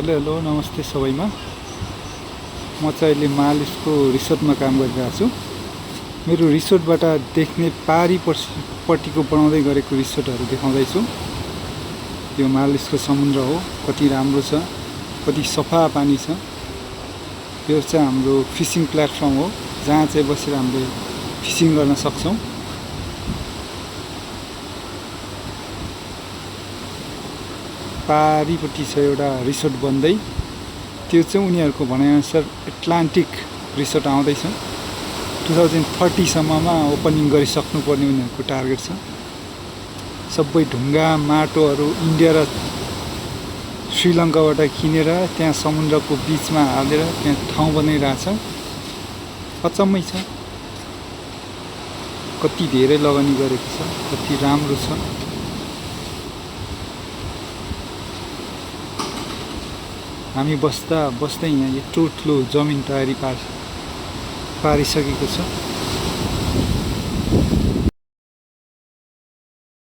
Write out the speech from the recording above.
Hello hello नमस्ते सबैमा। म चाहिँ अहिले मालिसको रिसोर्टमा काम गरिरहेको छु। मेरो रिसोर्टबाट देख्ने पारिपट्टिको बनाउँदै गरेको रिसोर्टहरू देखाउँदैछु। यो मालिसको समुद्र हो, कति राम्रो छ, कति सफा पानी छ। यो चाहिँ हाम्रो फिसिङ प्लेटफर्म हो, जहाँ चाहिँ बसेर हामीले फिसिङ गर्न सक्छौँ। पारिपट्टि छ एउटा रिसोर्ट बन्दै, त्यो चाहिँ उनीहरूको भनाइअनुसार एटलान्टिक रिसोर्ट आउँदैछ। 2030 सम्ममा ओपनिङ गरिसक्नुपर्ने उनीहरूको टार्गेट छ। सबै ढुङ्गा माटोहरू इन्डिया र श्रीलङ्काबाट किनेर त्यहाँ समुद्रको बिचमा हालेर त्यहाँ ठाउँ बनाइरहेछ। अचम्मै छ, कति धेरै लगानी गरेको छ, कति राम्रो छ। हामी बस्दै यहाँ यत्रो ठुलो जमिन तयारी पारिसकेको छ।